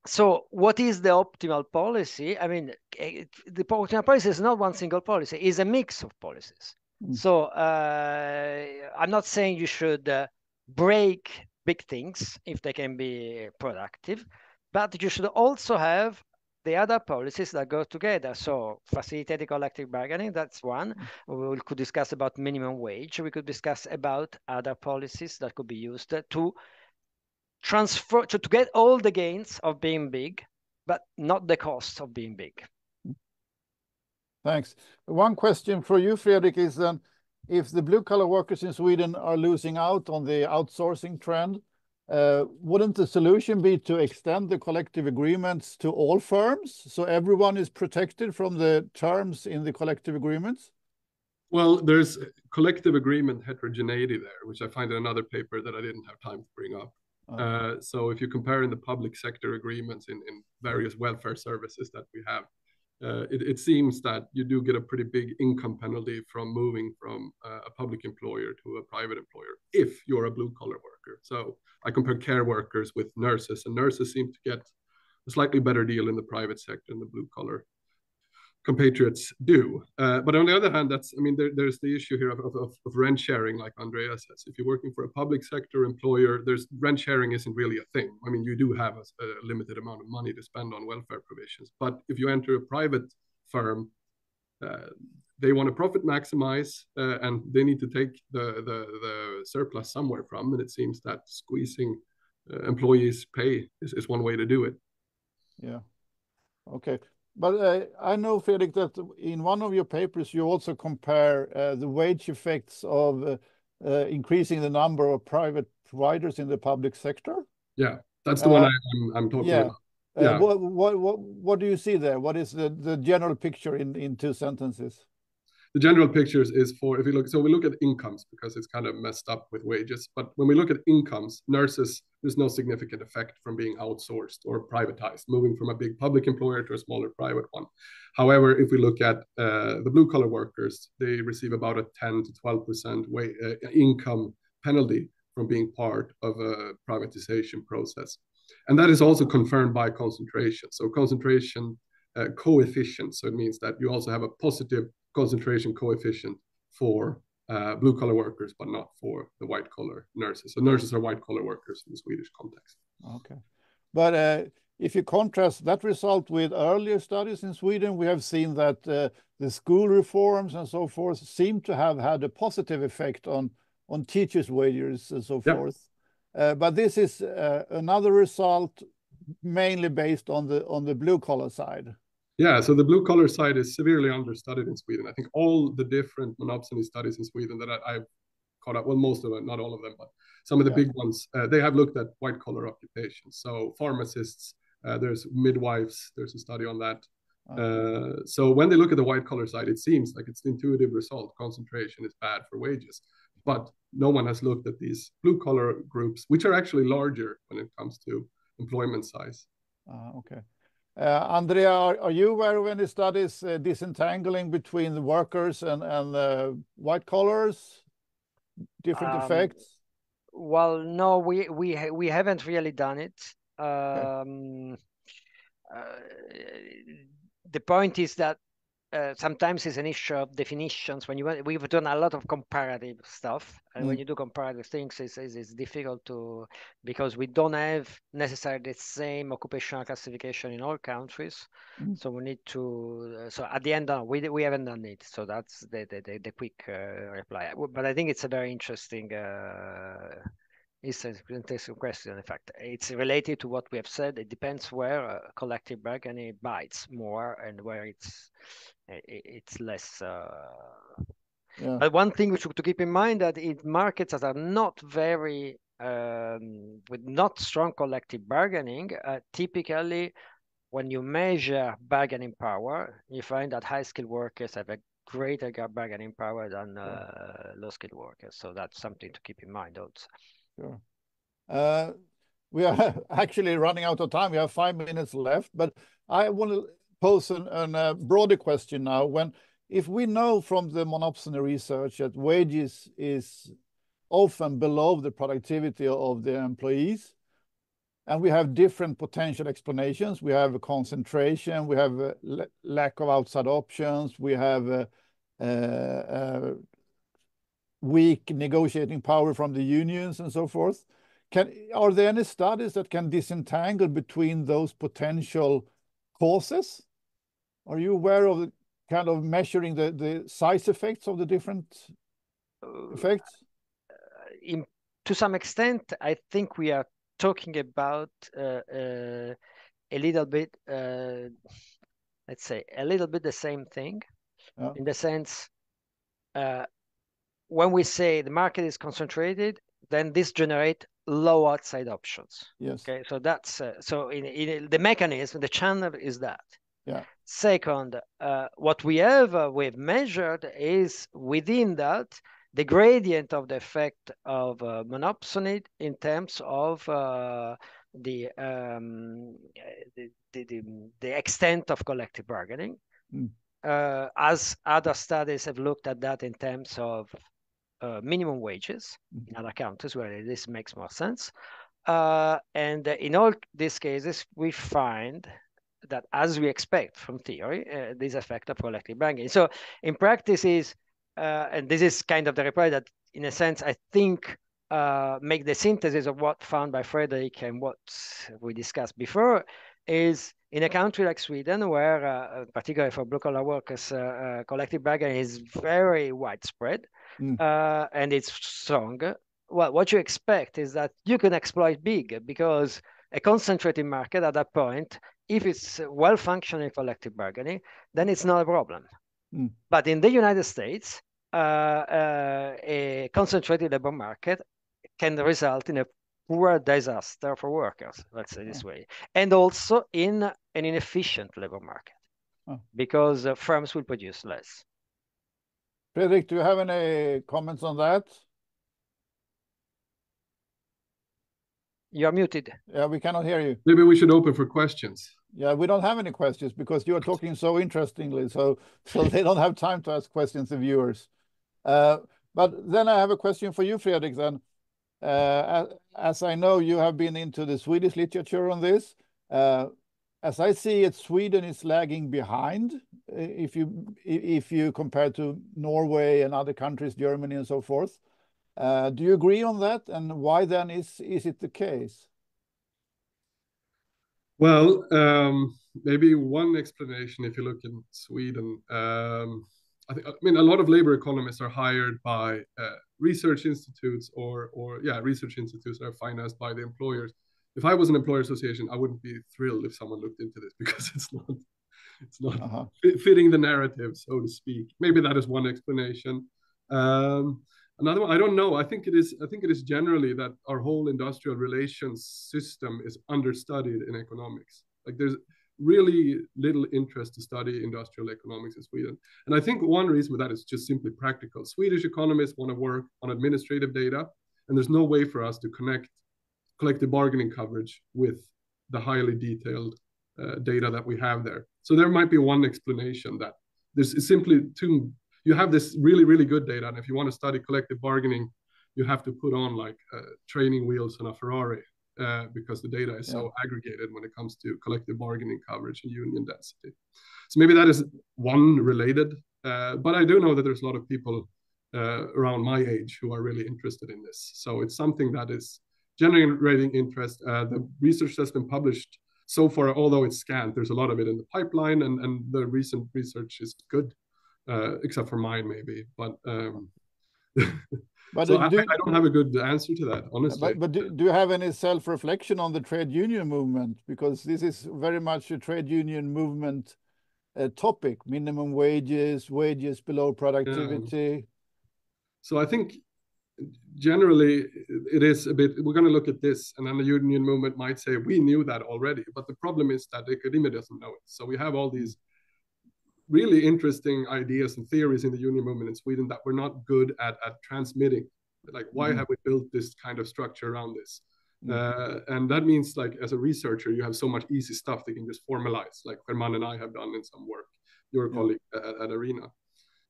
So what is the optimal policy? I mean, the optimal policy is not one single policy, it's a mix of policies. So I'm not saying you should break big things if they can be productive, but you should also have the other policies that go together. So facilitated collective bargaining, that's one. We could discuss about minimum wage. We could discuss about other policies that could be used to transfer to get all the gains of being big, but not the cost of being big. Thanks. One question for you, Fredrik, is then if the blue-collar workers in Sweden are losing out on the outsourcing trend, wouldn't the solution be to extend the collective agreements to all firms so everyone is protected from the terms in the collective agreements? Well, there's collective agreement heterogeneity there, which I find in another paper that I didn't have time to bring up. So if you compare in the public sector agreements in various welfare services that we have, it seems that you do get a pretty big income penalty from moving from a public employer to a private employer if you're a blue-collar worker. So I compare care workers with nurses, and nurses seem to get a slightly better deal in the private sector than the blue-collar compatriots do. But on the other hand, there's the issue here of rent sharing, like Andrea says. If you're working for a public sector employer, rent sharing isn't really a thing. I mean, you do have a limited amount of money to spend on welfare provisions. But if you enter a private firm, they want to profit maximize, and they need to take the surplus somewhere from. And it seems that squeezing employees' pay is one way to do it. Yeah. Okay. But I know, Fredrik, that in one of your papers, you also compare the wage effects of increasing the number of private providers in the public sector. Yeah, that's the one I'm talking about. Yeah. What do you see there? What is the general picture in 2 sentences? The general pictures is if you look, so we look at incomes because it's kind of messed up with wages. But when we look at incomes, nurses, there's no significant effect from being outsourced or privatized, moving from a big public employer to a smaller private one. However, if we look at the blue-collar workers, they receive about a 10 to 12% income penalty from being part of a privatization process. And that is also confirmed by concentration. So concentration coefficient. So it means that you also have a positive concentration coefficient for blue-collar workers, but not for the white-collar nurses. So nurses are white-collar workers in the Swedish context. Okay. But if you contrast that result with earlier studies in Sweden, we have seen that the school reforms and so forth seem to have had a positive effect on teachers' wages and so forth. But this is another result mainly based on the blue-collar side. Yeah, so the blue-collar side is severely understudied in Sweden. I think all the different monopsony studies in Sweden that I've caught up, well, most of them, not all of them, but some of the big ones, they have looked at white-collar occupations. So pharmacists, there's midwives, there's a study on that. So when they look at the white-collar side, it seems like it's the intuitive result. Concentration is bad for wages. But no one has looked at these blue-collar groups, which are actually larger when it comes to employment size. Okay. Andrea, are you aware of any studies disentangling between the workers and white collars, different effects? Well, no, we haven't really done it. The point is that sometimes it's an issue of definitions. We've done a lot of comparative stuff, and when you do comparative things, it's difficult to, because we don't have necessarily the same occupational classification in all countries. So we need to. So at the end, we haven't done it. So that's the quick reply. But I think it's a very interesting. It's a interesting question. In fact, it's related to what we have said. It depends where collective bargaining bites more and where it's less. But one thing we should to keep in mind that in markets that are not very with not strong collective bargaining, typically when you measure bargaining power, you find that high-skilled workers have a greater bargaining power than low-skilled workers. So that's something to keep in mind also. Sure. We are actually running out of time. We have 5 minutes left, but I want to pose a broader question now. If we know from the monopsony research that wages is often below the productivity of the employees, and we have different potential explanations. We have a concentration, we have a lack of outside options, we have weak negotiating power from the unions and so forth. Are there any studies that can disentangle between those potential causes? Are you aware of the kind of measuring the size effects of the different effects? To some extent, I think we are talking about a little bit, let's say, a little bit the same thing, in the sense, when we say the market is concentrated, then this generates low outside options. Yes. Okay, so that's so in the mechanism, the channel is that. Yeah. Second, what we've measured is within that the gradient of the effect of monopsony in terms of the extent of collective bargaining. As other studies have looked at that in terms of minimum wages in other countries where this makes more sense. And in all these cases, we find that, as we expect from theory, this effect of collective bargaining. So in practice and this is kind of the reply that, in a sense, I think make the synthesis of what found by Frederick and what we discussed before, is in a country like Sweden, where particularly for blue-collar workers, collective bargaining is very widespread and it's strong. Well, what you expect is that you can exploit big, because a concentrated market at that point, if it's well-functioning collective bargaining, then it's not a problem. But in the United States, a concentrated labor market can result in a poor disaster for workers, let's say this way, and also in an inefficient labor market, because firms will produce less. Fredrik, do you have any comments on that? You're muted. Yeah, we cannot hear you. Maybe we should open for questions. Yeah, we don't have any questions because you are talking so interestingly, so they don't have time to ask questions to viewers. But then I have a question for you, Fredrik, then. As I know, you have been into the Swedish literature on this. As I see it, Sweden is lagging behind if you compare to Norway and other countries, Germany and so forth. Do you agree on that? And why then is it the case? Well, maybe one explanation, if you look in Sweden, I mean, a lot of labor economists are hired by research institutes or research institutes that are financed by the employers. If I was an employer association, I wouldn't be thrilled if someone looked into this, because it's not fitting the narrative, so to speak. Maybe that is one explanation. Another one, I don't know. I think it is generally that our whole industrial relations system is understudied in economics. Like, there's really little interest to study industrial economics in Sweden. And I think one reason for that is just simply practical. Swedish economists want to work on administrative data, and there's no way for us to connect collective bargaining coverage with the highly detailed data that we have there. So there might be one explanation, that there's simply you have this really, really good data, and if you want to study collective bargaining, you have to put on like training wheels on a Ferrari, because the data is so aggregated when it comes to collective bargaining coverage and union density. So maybe that is one related, but I do know that there's a lot of people around my age who are really interested in this. So it's something that is generating interest. The research that's been published so far, although it's scant, there's a lot of it in the pipeline, and the recent research is good, except for mine maybe. But so I don't have a good answer to that, honestly. But do you have any self-reflection on the trade union movement? Because this is very much a trade union movement topic, minimum wages, wages below productivity. Yeah. So I think generally it is a bit, we're going to look at this, and then the union movement might say, we knew that already. But the problem is that the academia doesn't know it. So we have all these really interesting ideas and theories in the union movement in Sweden that we're not good at transmitting. Like, why have we built this kind of structure around this? And that means, like, as a researcher, you have so much easy stuff that you can just formalize, like Herman and I have done in some work, your colleague at Arena.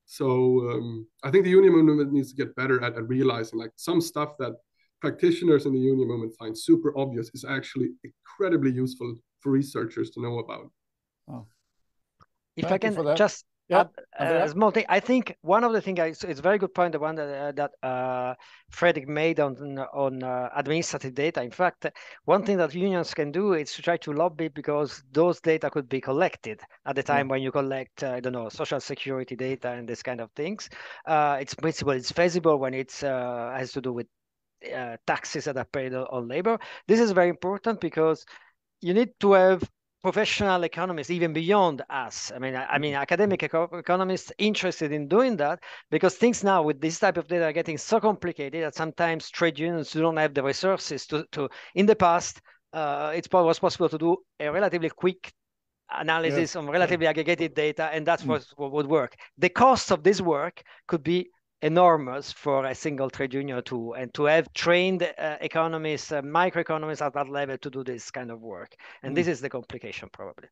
So I think the union movement needs to get better at realizing, like, some stuff that practitioners in the union movement find super obvious is actually incredibly useful for researchers to know about. If I can just add a small thing, I think one of the things, it's a very good point, the one that Fredrik made on administrative data. In fact, one thing that unions can do is to try to lobby, because those data could be collected at the time when you collect, I don't know, social security data and this kind of things. It's feasible when it has to do with taxes that are paid on labor. This is very important because you need to have professional economists even beyond us. I mean, academic economists interested in doing that, because things now with this type of data are getting so complicated that sometimes trade unions don't have the resources to in the past, it was possible to do a relatively quick analysis on relatively aggregated data, and that's what would work. The cost of this work could be enormous for a single trade union to have trained economists, microeconomists at that level to do this kind of work. And this is the complication, probably.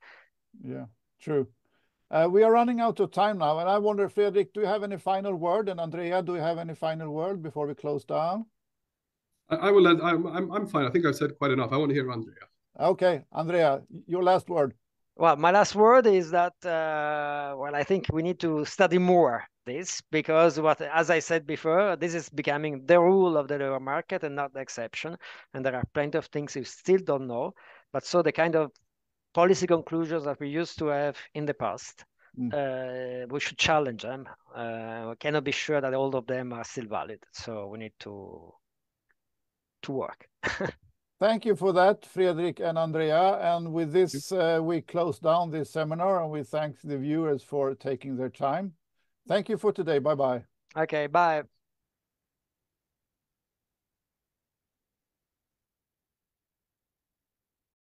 Yeah, true. We are running out of time now, and I wonder, Fredrik, do you have any final word? And Andrea, do you have any final word before we close down? I will. I'm fine. I think I've said quite enough. I want to hear Andrea. Okay, Andrea, your last word. Well, my last word is that, well, I think we need to study more this, because as I said before, this is becoming the rule of the labor market and not the exception. And there are plenty of things we still don't know. But so the kind of policy conclusions that we used to have in the past, we should challenge them. We cannot be sure that all of them are still valid. So we need to work. Thank you for that, Fredrik and Andrea. And with this, we close down this seminar, and we thank the viewers for taking their time. Thank you for today. Bye-bye. Okay, bye.